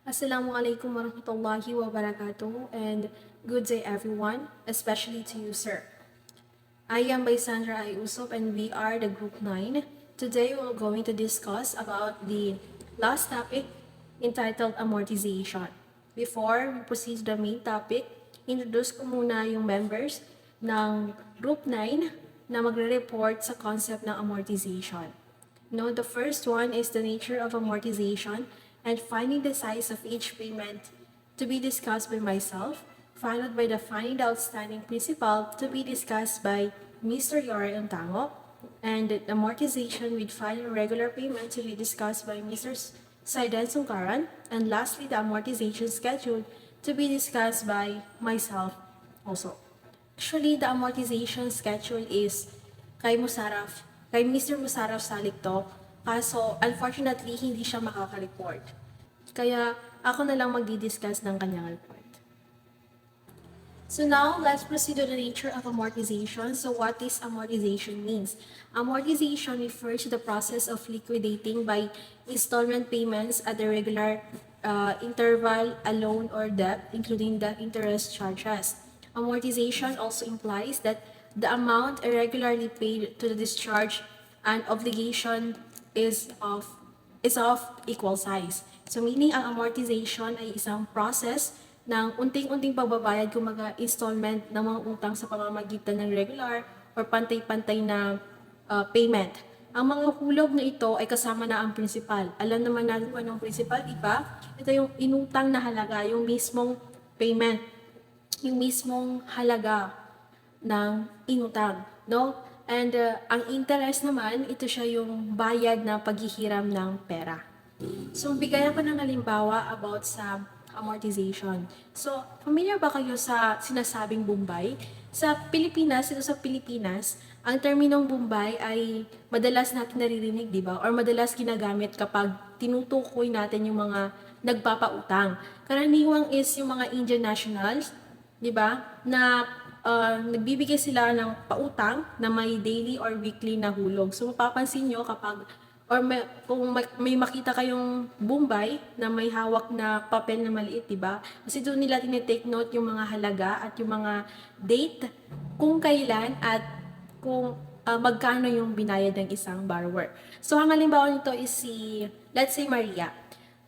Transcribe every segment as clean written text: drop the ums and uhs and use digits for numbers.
Assalamualaikum warahmatullahi wabarakatuh and good day everyone, especially to you sir. I am by Sandra Ayusop and we are the group 9. Today we're going to discuss about the last topic entitled amortization. Before we proceed to the main topic, introduce ko muna yung members ng group 9 na magre-report sa concept ng amortization. No, the first one is the nature of amortization and finding the size of each payment to be discussed by myself, followed by the finding the outstanding principal to be discussed by Mr. Yori Ontango, and the amortization with final regular payment to be discussed by Mr. Saiden Sungkaran, and lastly, the amortization schedule to be discussed by myself also. Actually, the amortization schedule is kay Musarraf, kay Mr. Musarraf Salik to, kaso unfortunately hindi siya makaka-report. Kaya ako na lang magdi-discuss ng kanyang report. So now, let's proceed to the nature of amortization. So what this amortization means? Amortization refers to the process of liquidating by installment payments at the regular interval a loan or debt, including the interest charges. Amortization also implies that the amount irregularly paid to the discharge and obligation is of equal size. So meaning ang amortization ay isang process ng unting-unting pagbabayad kumaga installment ng mga utang sa pamamagitan ng regular or pantay-pantay na payment. Ang mga hulog na ito ay kasama na ang principal. Alam naman natin kung anong principal, di ba? Ito yung inutang na halaga, yung mismong payment, yung mismong halaga ng inutang, no? And ang interest naman, ito siya yung bayad na paghihiram ng pera. So, bigyan ko ng halimbawa about sa amortization. So, familiar ba kayo sa sinasabing Bombay? Sa Pilipinas, ito sa Pilipinas, ang terminong Bombay ay madalas natin naririnig, di ba? Or madalas ginagamit kapag tinutukoy natin yung mga nagpapautang. Karaniwang is yung mga Indian nationals, di ba? Na nagbibigay sila ng pautang na may daily or weekly na hulog. So, mapapansin nyo kapag or kung may makita kayong Bombay na may hawak na papel na maliit, di ba? Kasi doon nila tinitake note yung mga halaga at yung mga date kung kailan at kung magkano yung binayad ng isang borrower. So, ang halimbawa nito is let's say Maria.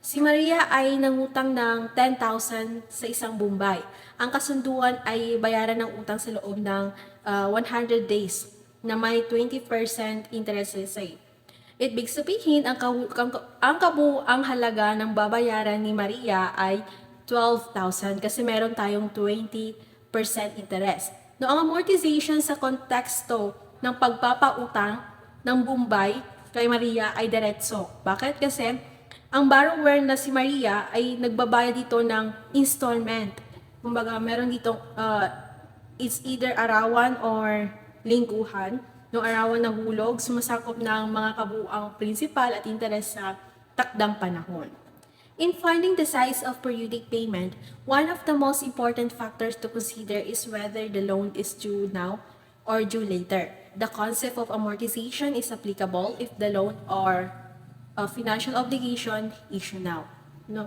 Si Maria ay nangutang ng 10,000 sa isang Bombay. Ang kasunduan ay bayaran ng utang sa loob ng 100 days na may 20% interest rate. Ibig sabihin, ang kabuuang halaga ng babayaran ni Maria ay 12,000 kasi meron tayong 20% interest. No, ang amortization sa konteksto ng pagpapautang ng Bombay kay Maria ay diretso. Bakit? Kasi ang borrower na si Maria ay nagbabayad dito ng installment. Kumbaga, meron dito it's either arawan or lingguhan. Yung arawan na hulog, sumasakop ng mga kabuuang principal at interes sa takdang panahon. In finding the size of periodic payment, one of the most important factors to consider is whether the loan is due now or due later. The concept of amortization is applicable if the loan or financial obligation issue now. No?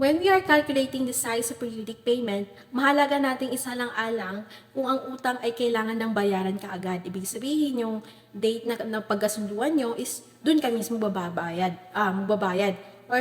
When we are calculating the size of periodic payment, mahalaga nating isalang-alang kung ang utang ay kailangan ng bayaran kaagad. Ibig sabihin, yung date na pagkasunduan nyo is dun ka mismo magbabayad. Or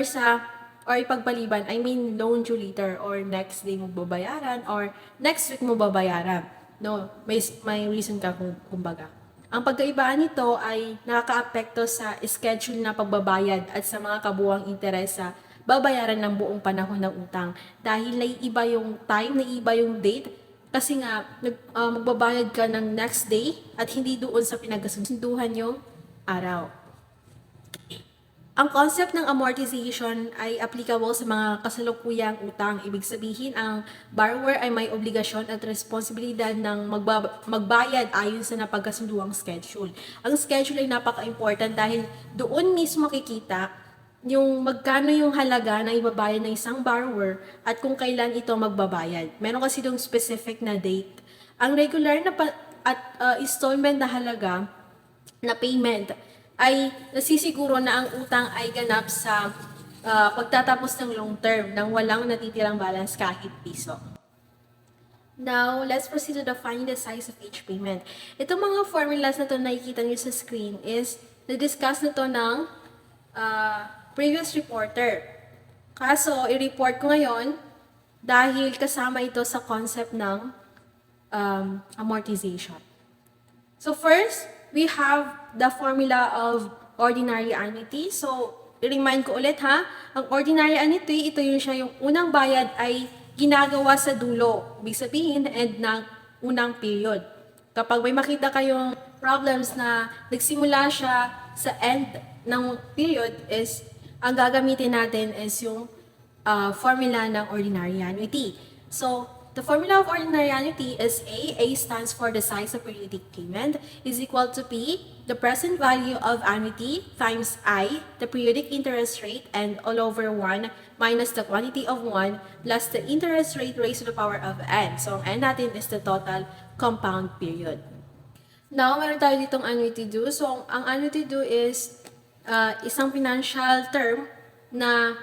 ipagpaliban, I mean loan due later or next day mo babayaran or next week mo babayaran. No, may reason ka kumbaga. Ang pagkaibaan nito ay nakakaapekto sa schedule na pagbabayad at sa mga kabuuang interes sa babayaran ng buong panahon ng utang. Dahil naiiba yung time, naiiba yung date, kasi nga magbabayad ka ng next day at hindi doon sa pinagkasunduhan yung araw. Ang concept ng amortization ay applicable sa mga kasalukuyang utang. Ibig sabihin, ang borrower ay may obligasyon at responsibilidad ng magbayad ayon sa napagkasunduang schedule. Ang schedule ay napaka-important dahil doon mismo makikita yung magkano yung halaga na ibabayad ng isang borrower at kung kailan ito magbabayad. Meron kasi yung specific na date. Ang regular na installment na halaga na payment ay nasisiguro na ang utang ay ganap sa pagtatapos ng long term nang walang natitirang balance kahit piso. Now, let's proceed to define the size of each payment. Itong mga formulas na to nakikita nyo sa screen is na-discuss na to ng previous reporter. Kaso, i-report ko ngayon dahil kasama ito sa concept ng amortization. So first, we have the formula of ordinary annuity. So, i-remind ko ulit ha, ang ordinary annuity, ito yung unang bayad ay ginagawa sa dulo. Ibig sabihin, end ng unang period. Kapag may makita kayong problems na nagsimula siya sa end ng period is, ang gagamitin natin is yung formula ng ordinary annuity. So, the formula of ordinary annuity is A. A stands for the size of periodic payment is equal to P, the present value of annuity times I, the periodic interest rate, and all over 1 minus the quantity of 1 plus the interest rate raised to the power of n. So, ang n natin is the total compound period. Now, meron tayo ditong annuity due. So, ang annuity due is isang financial term na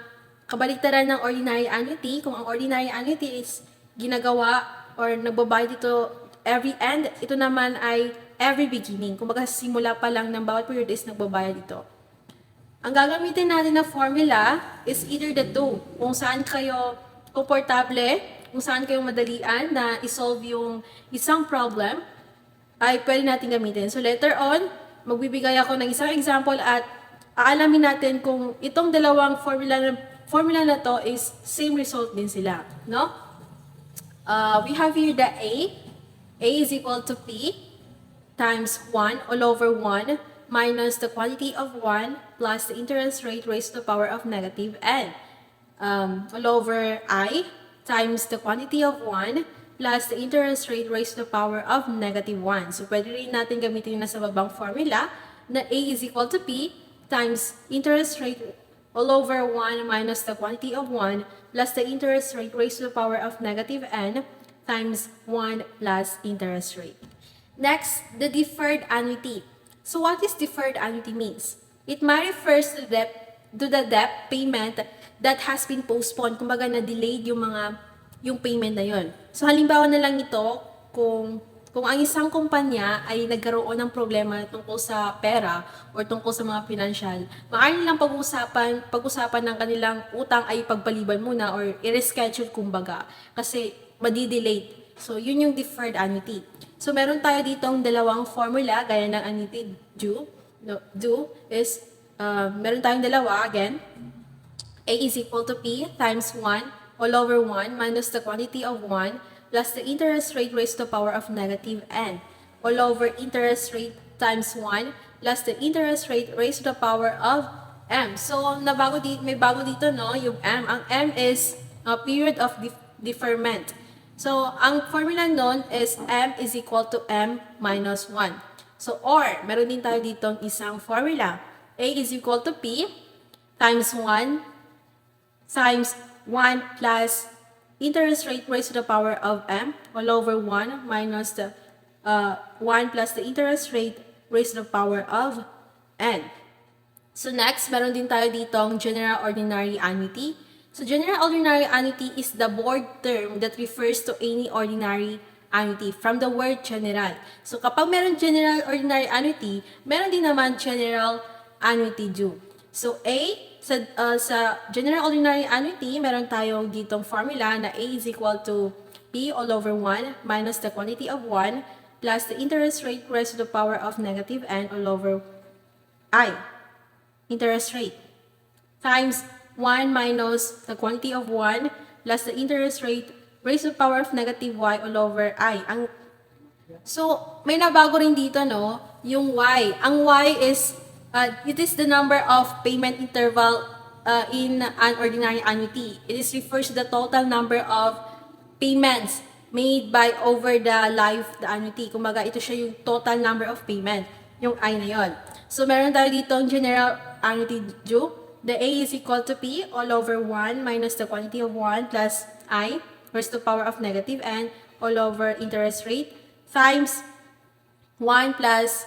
kabaliktaran ng ordinary annuity. Kung ang ordinary annuity is ginagawa or nagbabayad dito every end, ito naman ay every beginning. Kung baga simula pa lang ng bawat period is nagbabayad dito. Ang gagamitin natin na formula is either the two. Kung saan kayo komportable, kung saan kayo madalian na isolve yung isang problem, ay pwede natin gamitin. So later on, magbibigay ako ng isang example at aalamin natin kung itong dalawang formula na to is same result din sila. No? We have here the A. A is equal to P times 1 all over 1 minus the quantity of 1 plus the interest rate raised to the power of negative n. All over I times the quantity of 1 plus the interest rate raised to the power of negative 1. So, pwede rin natin gamitin na sa babang formula na A is equal to P times interest rate all over 1 minus the quantity of 1 plus the interest rate raised to the power of negative n times 1 plus interest rate. Next, the deferred annuity. So what is deferred annuity means? It might refers to the debt payment that has been postponed. Kumbaga na-delayed yung payment na yon. So halimbawa na lang ito, kung ang isang kumpanya ay nagkaroon ng problema tungkol sa pera or tungkol sa mga financial, maaari nilang pag-usapan ng kanilang utang ay pagpaliban muna or i-reschedule kumbaga kasi madi-delay. So yun yung deferred annuity. So meron tayo ditong dalawang formula gaya ng annuity due. Due is meron tayong dalawa again. A is equal to P times 1 all over 1 minus the quantity of 1 plus the interest rate raised to the power of negative n all over interest rate times 1 plus the interest rate raised to the power of m. So, may bago dito, no? Yung m. Ang m is a period of deferment. So, ang formula nun is m is equal to m minus 1. So, or, meron din tayo ditong isang formula. A is equal to P times 1 times 1 plus interest rate raised to the power of m all over 1 minus the 1 plus the interest rate raised to the power of n. So next, meron din tayo ditong general ordinary annuity. So general ordinary annuity is the board term that refers to any ordinary annuity from the word general. So kapag meron general ordinary annuity, meron din naman general annuity due. So A, sa general ordinary annuity, meron tayong ditong formula na A is equal to P all over 1 minus the quantity of 1 plus the interest rate raised to the power of negative n all over I, interest rate, times 1 minus the quantity of 1 plus the interest rate raised to the power of negative y all over I. So, may nabago rin dito, no? Yung y. Ang y is, it is the number of payment interval in an ordinary annuity. It is refers to the total number of payments made by over the life the annuity. Kumaga, ito siya yung total number of payment. Yung I na yon. So, meron tayo dito ang general annuity due. The A is equal to P all over 1 minus the quantity of 1 plus I raised to the power of negative n all over interest rate times 1 plus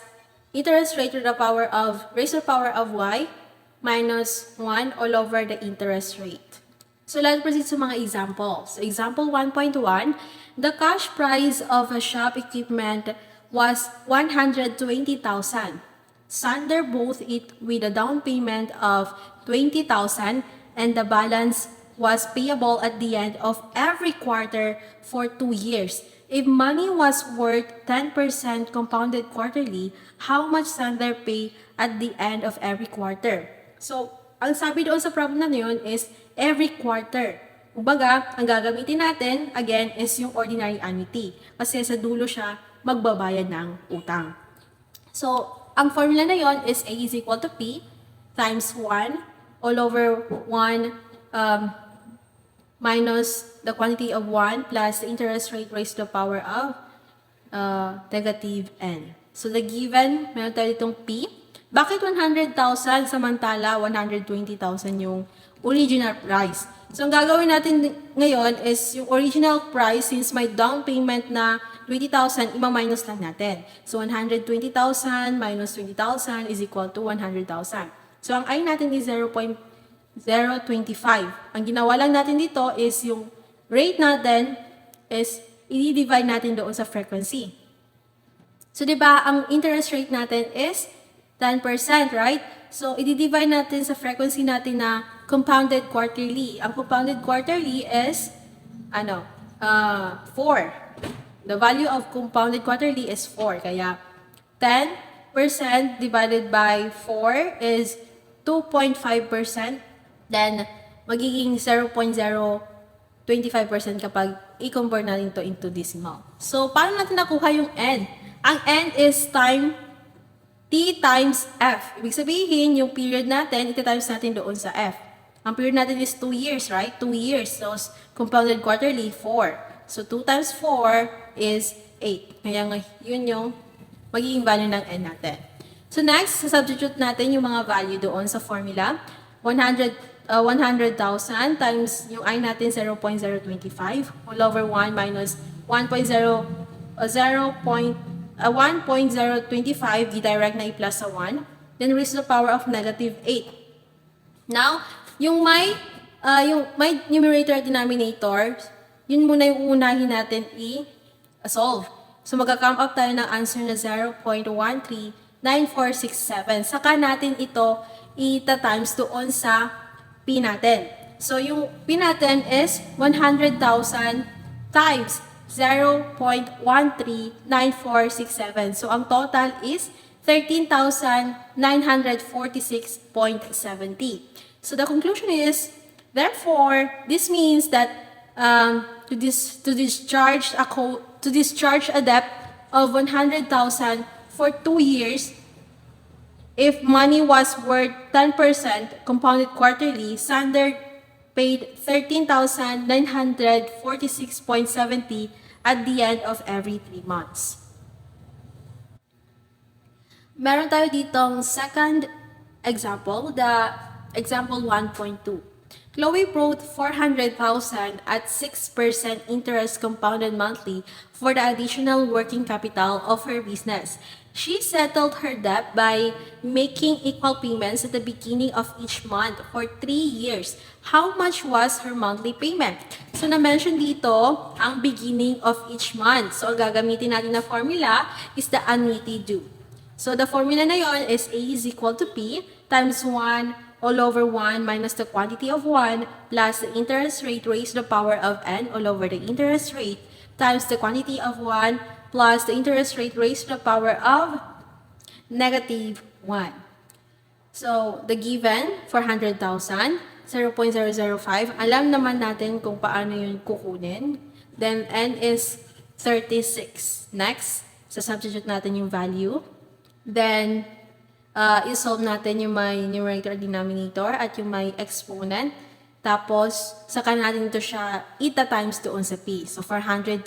interest rate to the power of raised to the power of y minus 1 all over the interest rate. So let's proceed sa mga examples. So example 1.1, the cash price of a shop equipment was 120,000. Sander bought it with a down payment of 20,000 and the balance was payable at the end of every quarter for 2 years. If money was worth 10% compounded quarterly, how much Sander pay at the end of every quarter? So, ang sabi doon sa problem na yun is every quarter. Kumbaga, ang gagamitin natin, again, is yung ordinary annuity. Kasi sa dulo siya magbabayad ng utang. So, ang formula na yon is A is equal to P times 1 all over 1 minus the quantity of 1 plus the interest rate raised to the power of negative n. So, the given, meron tayo ditong P. Bakit 100,000 samantala 120,000 yung original price? So, ang gagawin natin ngayon is yung original price, since may down payment na 20,000, ima-minus lang natin. So, 120,000 minus 20,000 is equal to 100,000. So, ang I natin is 0.025. Ang ginawa lang natin dito is yung rate natin is i-divide natin doon sa frequency. So, di ba, ang interest rate natin is 10%, right? So, i-divide natin sa frequency natin na compounded quarterly. Ang compounded quarterly is, 4. The value of compounded quarterly is 4. Kaya, 10% divided by 4 is 2.5%. Then, magiging 0.025% kapag i-convert natin to into decimal. So, paano natin nakuha yung n? Ang n is T times F. Ibig sabihin, yung period natin, iti-times natin doon sa F. Ang period natin is 2 years, right? 2 years. So, compounded quarterly, 4. So, 2 times 4 is 8. Kaya yun yung magiging value ng n natin. So, next, substitute natin yung mga value doon sa formula. 100,000 times yung I natin, 0.025 all over 1 minus 1.025, i-direct na i-plus sa 1, then raise to the power of negative 8. Now, yung may numerator at denominator, yun muna yung uunahin natin i-solve. So, magka-come up tayo ng answer na 0.139467. Saka natin ito ita-times doon sa P natin. So, yung P natin is 100,000 times 0.139467. So, ang total is 13,946.70. So, the conclusion is, therefore, this means that to discharge a debt of 100,000 for 2 years, if money was worth 10% compounded quarterly, Sander paid 13,946.70 at the end of every 3 months. Meron tayo ditong second example, the example 1.2. Chloe brought 400,000 at 6% interest compounded monthly for the additional working capital of her business. She settled her debt by making equal payments at the beginning of each month for 3 years. How much was her monthly payment? So, na-mention dito ang beginning of each month. So, ang gagamitin natin na formula is the annuity due. So, the formula na yon is A is equal to P times 1 all over 1 minus the quantity of 1 plus the interest rate raised to the power of n all over the interest rate times the quantity of 1 plus the interest rate raised to the power of negative 1. So, the given, 400,000, 0.005. Alam naman natin kung paano yun kukunin. Then, n is 36. Next, substitute natin yung value. Then, isolve natin yung may numerator denominator at yung may exponent. Tapos, saka natin ito siya ita-times doon sa P. So, 400,000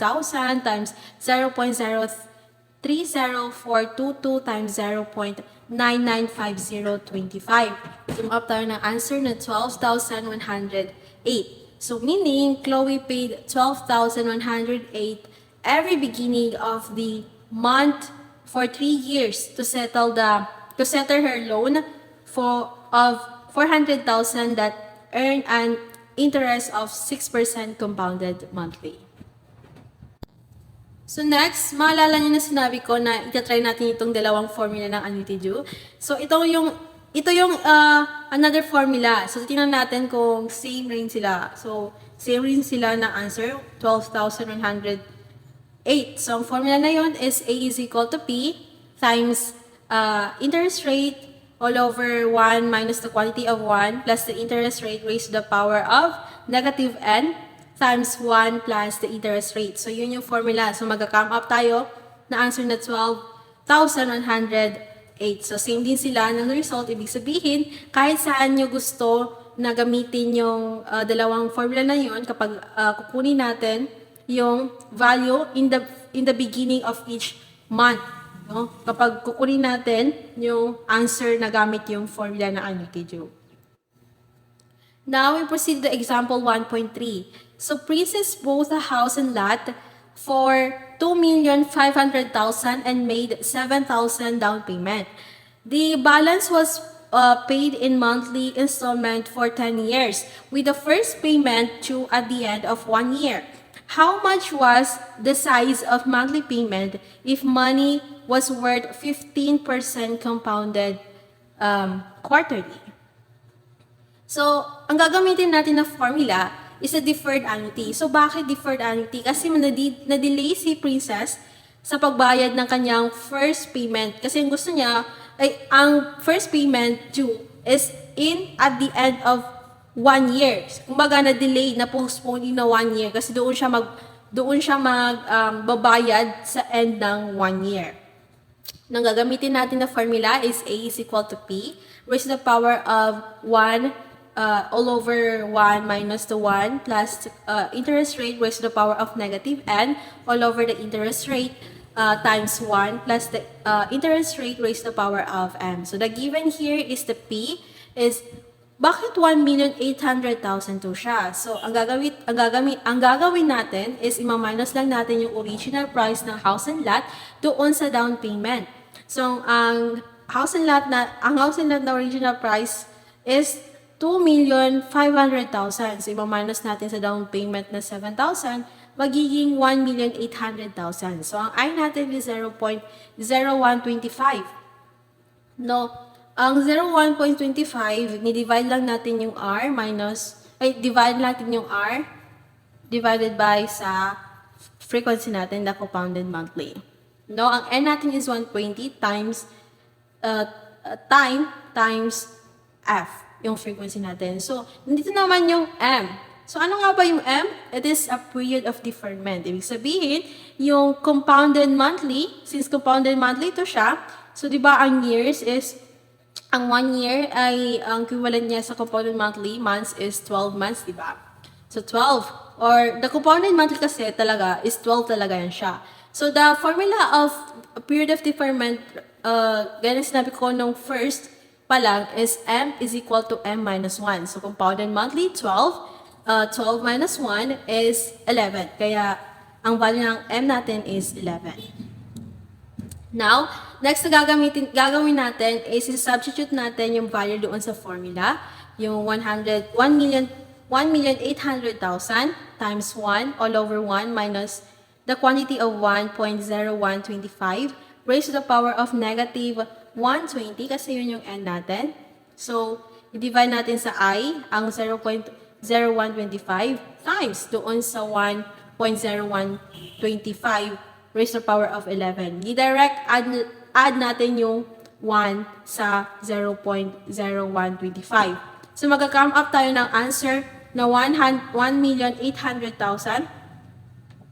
times 0.0304222 times 0.995025. Sum up tayo ng answer na 12,108. So, meaning, Chloe paid 12,108 every beginning of the month for 3 years to settle her loan of 400,000 that earn an interest of 6% compounded monthly. So next, maalala niyo na sinabi ko na itatry natin itong dalawang formula ng annuity due. So ito yung another formula. So tingnan natin kung same rin sila. So same rin sila ng answer, 12,108. So ang formula na yon is A is equal to P times interest rate all over 1 minus the quantity of 1 plus the interest rate raised to the power of negative n times 1 plus the interest rate. So, yun yung formula. So, mag-come up tayo na answer na 12,108. So, same din sila ng result. Ibig sabihin, kahit saan nyo gusto na gamitin yung dalawang formula na yun, kapag kukunin natin yung value in the beginning of each month. No? Kapag kukunin natin yung answer na gamit yung formula na annuity due. Now, we proceed to example 1.3. So, Princess bought a house and lot for 2,500,000 and made 7,000 down payment. The balance was paid in monthly installment for 10 years, with the first payment due at the end of 1 year. How much was the size of monthly payment if money was worth 15% compounded quarterly? So, ang gagamitin natin na formula is a deferred annuity. So, bakit deferred annuity? Kasi na-delay si Princess sa pagbayad ng kanyang first payment. Kasi ang gusto niya, ay ang first payment due is at the end of 1 year. Kumbaga, na-delay, na-postpone na 1 year. Kasi doon siya magbabayad sa end ng 1 year. Nang gagamitin natin na formula is A is equal to P, raised to the power of 1 all over 1 minus the 1 plus interest rate raised to the power of negative n all over the interest rate times 1 plus the interest rate raised to the power of m. So the given here is the P is bakit 1,800,000 to siya? So ang gagawin natin is i-minus lang natin yung original price ng house and lot doon sa down payment. So ang house and lot na original price is 2,500,000. So, iba-minus natin sa down payment na 7,000, magiging 1,800,000. So, ang I natin is 0.0125. No, ang 0.125, ni-divide lang natin yung R divide natin yung R divided by sa frequency natin, the compounded monthly. No, ang N natin is 120 times time times F. Yung frequency natin. So, nandito naman yung M. So, ano nga ba yung M? It is a period of deferment. Ibig sabihin, yung compounded monthly, since compounded monthly ito siya, so, di ba, ang years is, ang 1 year ay, ang equivalent niya sa compounded monthly months is 12 months, di ba? So, 12. Or, the compounded monthly kasi talaga is 12 talaga yan siya. So, the formula of a period of deferment, ganyan sinabi ko nung first, pa lang is M is equal to M minus 1. So, compounded monthly, 12. 12 minus 1 is 11. Kaya, ang value ng M natin is 11. Now, next na gagawin natin is substitute natin yung value doon sa formula. Yung 1,800,000 times 1 all over 1 minus the quantity of 1.0125 raised to the power of negative 120 kasi yun yung n natin. So, i-divide natin sa I ang 0.0125 times doon sa 1.0125 raised to the power of 11. I-direct add natin yung 1 sa 0.0125. So, mag-come up tayo ng answer na 1,800,000.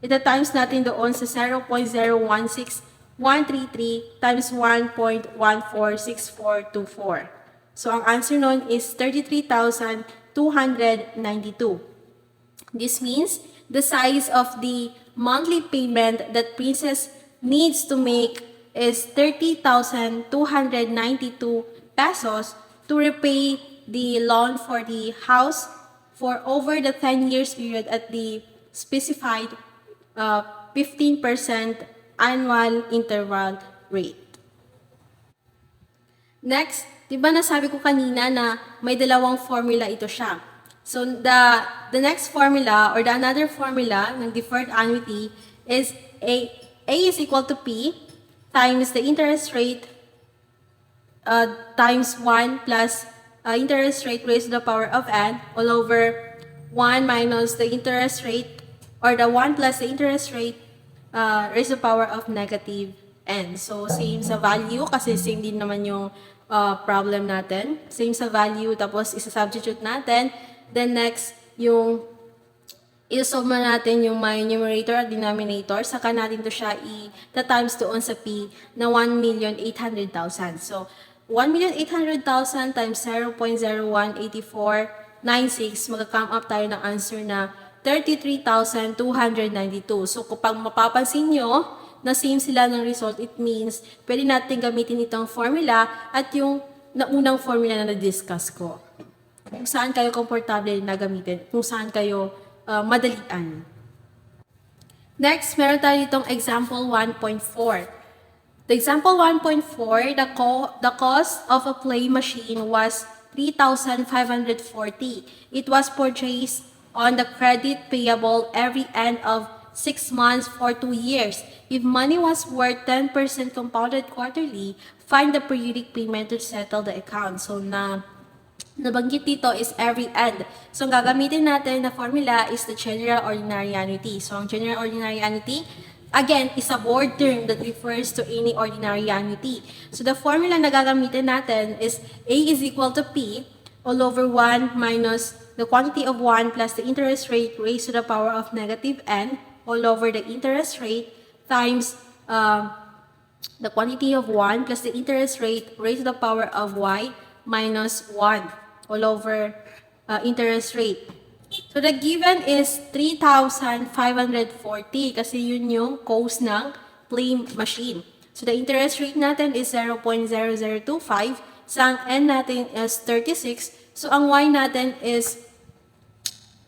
Ito times natin doon sa 0.016133 times 1.146424. So, ang answer nun is 33,292. This means the size of the monthly payment that Princess needs to make is 30,292 pesos to repay the loan for the house for over the 10 years period at the specified 15% annual interval rate. Next, Di ba nasabi ko kanina na may dalawang formula ito siya. So, the next formula or the another formula ng deferred annuity is A is equal to P times the interest rate times 1 plus interest rate raised to the power of n all over 1 minus the interest rate or the 1 plus the interest rate raised to the power of negative n. So, same sa value kasi same din naman yung problem natin. Same sa value tapos isa-substitute natin. Then next, yung i-solve natin yung may numerator at denominator, saka natin to siya i-times doon sa P na 1,800,000. So, 1,800,000 times 0.018496, mag-come up tayo ng answer na 33,292. So, kapag mapapansin nyo na same sila ng result, it means pwede natin gamitin itong formula at yung naunang formula na na-discuss ko. Kung saan kayo komportable na gamitin, kung saan kayo madalian. Next, meron tayo ditong example 1.4. The example 1.4, the cost of a play machine was 3,540. It was purchased on the credit payable every end of 6 months for 2 years. If money was worth 10% compounded quarterly, find the periodic payment to settle the account. So, nabanggit dito is every end. So, ang gagamitin natin na formula is the general ordinary annuity. So, ang general ordinary annuity, again, is a board term that refers to any ordinary annuity. So, the formula na gagamitin natin is A is equal to P all over 1 minus the quantity of 1 plus the interest rate raised to the power of negative n all over the interest rate times the quantity of 1 plus the interest rate raised to the power of y minus 1 all over interest rate. So, the given is 3,540 kasi yun yung cost ng play machine. So, the interest rate natin is 0.0025. So, ang n natin is 36. So, ang y natin is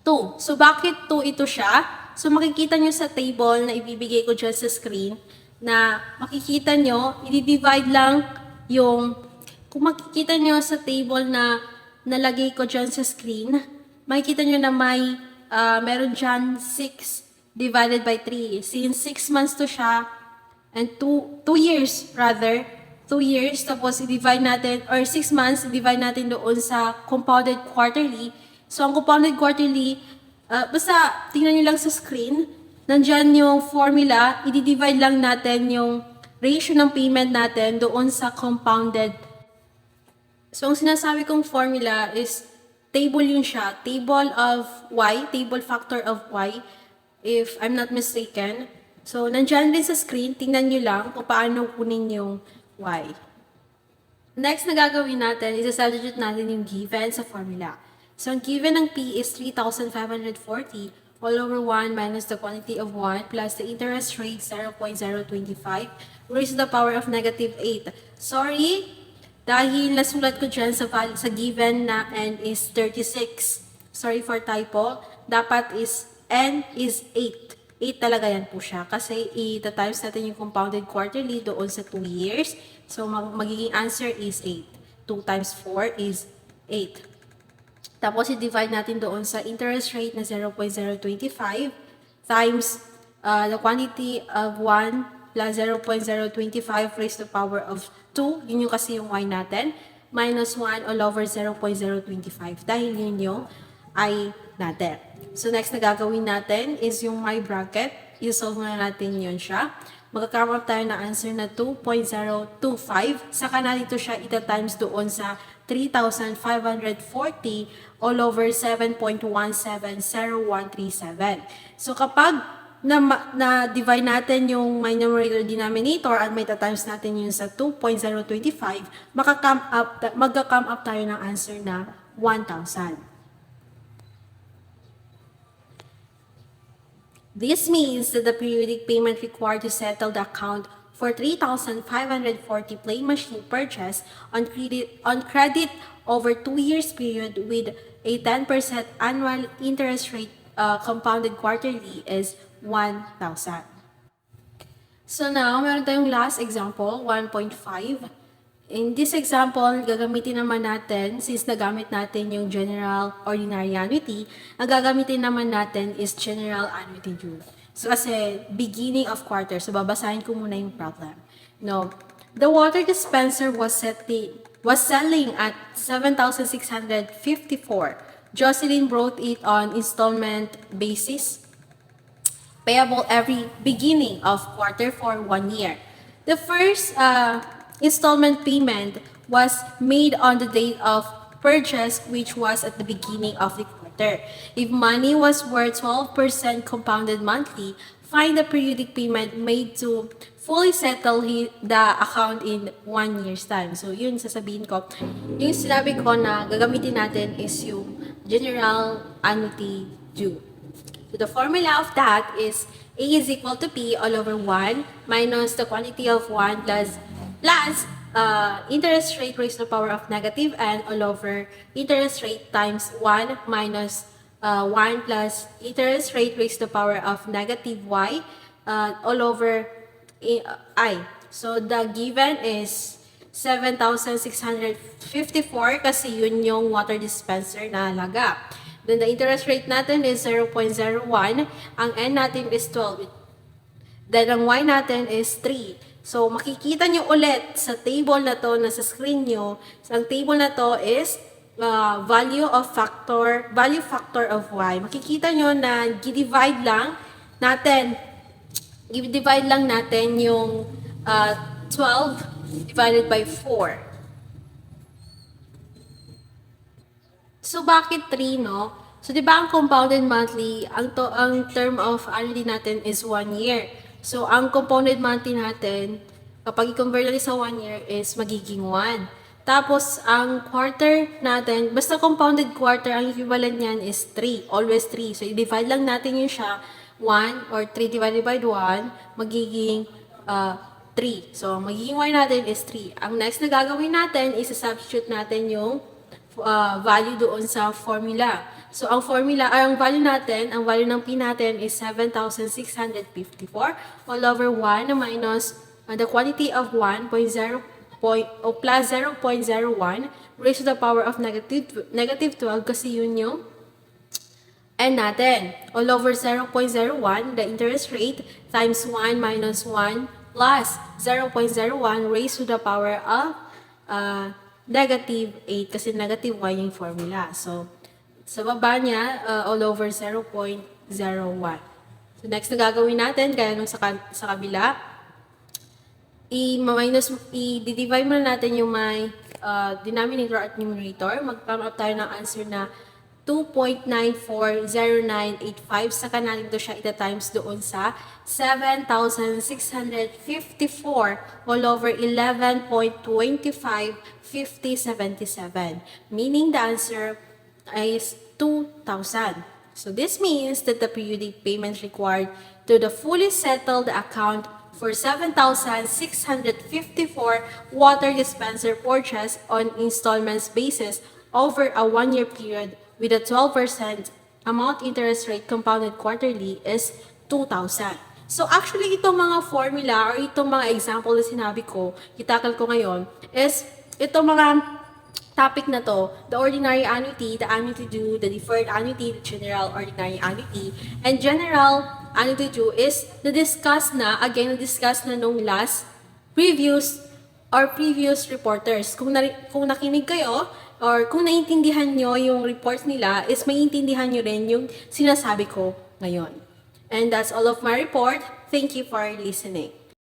2. So, bakit 2 ito siya? So, makikita nyo sa table na ibibigay ko dyan sa screen na makikita nyo, i-divide lang yung, kung makikita nyo sa table na nalagay ko dyan sa screen, makikita nyo na meron dyan 6 divided by 3. Since 6 months to siya, and 2 years rather, 2 years, tapos i-divide natin, or 6 months, i-divide natin doon sa compounded quarterly. So, ang compounded quarterly, basta tingnan nyo lang sa screen, nandyan yung formula, i-divide lang natin yung ratio ng payment natin doon sa compounded. So, ang sinasabi kong formula is, table yun siya. Table of y, table factor of y, if I'm not mistaken. So, nandyan din sa screen, tingnan nyo lang kung paano kunin yung y. Next na gagawin natin, isa-substitute natin yung given sa formula. So, ang given ng P is 3,540 all over 1 minus the quantity of 1 plus the interest rate 0.025 raised to the power of negative 8. Sorry, dahil nasulat ko dyan sa given na n is 36. Sorry for typo. Dapat is n is 8. 8 talaga yan po siya. Kasi i-times natin yung compounded quarterly doon sa 2 years. So, magiging answer is 8. 2 times 4 is 8. Tapos, i-divide natin doon sa interest rate na 0.025 times the quantity of 1 plus 0.025 raised to the power of 2, yun yung kasi yung y natin, minus 1 all over 0.025 dahil yun yung I natin. So, next na gagawin natin is yung my bracket. I-solve na natin yun siya. Magkakaroon tayo ng answer na 2.025. Saka natin ito siya ita-times doon sa 3,540 all over 7.170137. So, kapag na-divide natin yung my numerator denominator at may times natin yun sa 2.025, magka-come up tayo ng answer na 1,000. This means that the periodic payment required to settle the account for 3,540 play machine purchase on credit over 2 years period with a 10% annual interest rate compounded quarterly is 1,000. So now, meron tayong last example, 1.5. In this example, gagamitin naman natin, since nagamit natin yung general ordinary annuity, ang gagamitin naman natin is general annuity due. So, kasi beginning of quarter. So, babasahin ko muna yung problem. No, the water dispenser was selling at 7,654. Jocelyn brought it on installment basis, payable every beginning of quarter for 1 year. The first installment payment was made on the date of purchase, which was at the beginning of the quarter. If money was worth 12% compounded monthly, find the periodic payment made to fully settle the account in 1 year's time. So, yun sasabihin ko. Yung sinabi ko na gagamitin natin is yung general annuity due. So the formula of that is A is equal to P all over 1 minus the quantity of 1 plus interest rate raised to the power of negative n all over interest rate times 1 minus 1 plus interest rate raised to the power of negative y all over I. So the given is 7,654 kasi yun yung water dispenser na halaga. Then the interest rate natin is 0.01. Ang n natin is 12. Then ang y natin is 3. So makikita nyo ulit sa table na to, na sa screen nyo, ang table na to is value factor of y. Makikita nyo na i-divide lang natin yung 12 divided by 4. So, bakit 3, no? So, di ba ang compounded monthly, ang term of annuity natin is 1 year. So, ang compounded monthly natin, kapag i-convert natin sa 1 year, is magiging 1. Tapos, ang quarter natin, basta compounded quarter, ang equivalent niyan is 3. Always 3. So, i-divide lang natin yun siya. 1 or 3 divided by 1, magiging 3. So, magiging y natin is 3. Ang next na gagawin natin is substitute natin yung value doon sa formula. So, ang value natin, ang value ng P natin is 7,654 all over 1 minus the quantity of 1 plus 0.01 raised to the power of negative 12 kasi yun yung n natin. All over 0.01, the interest rate times 1 minus 1 plus 0.01 raised to the power of negative 8 kasi negative y yung formula. So, sa baba niya, all over 0.01. So, next na gagawin natin, kaya nung sa kabila, i-divide muna natin yung may denominator at numerator. Mag-come up tayo ng answer na 2.940985. Saka natin ito siya ita-times doon sa 7,654 all over 11.255077. Meaning the answer is 2,000. So this means that the periodic payment required to the fully settled account for 7,654 water dispenser purchase on installments basis over a 1-year period with a 12% amount interest rate compounded quarterly is 2,000. So actually, itong mga formula or itong mga example na sinabi ko, itakal ko ngayon, is itong mga topic na to, the ordinary annuity, the annuity due, the deferred annuity, the general ordinary annuity, and general annuity due is na-discuss na nung last previous reporters. Kung nakinig kayo, or kung naiintindihan nyo yung reports nila, is maiintindihan nyo rin yung sinasabi ko ngayon. And that's all of my report. Thank you for listening.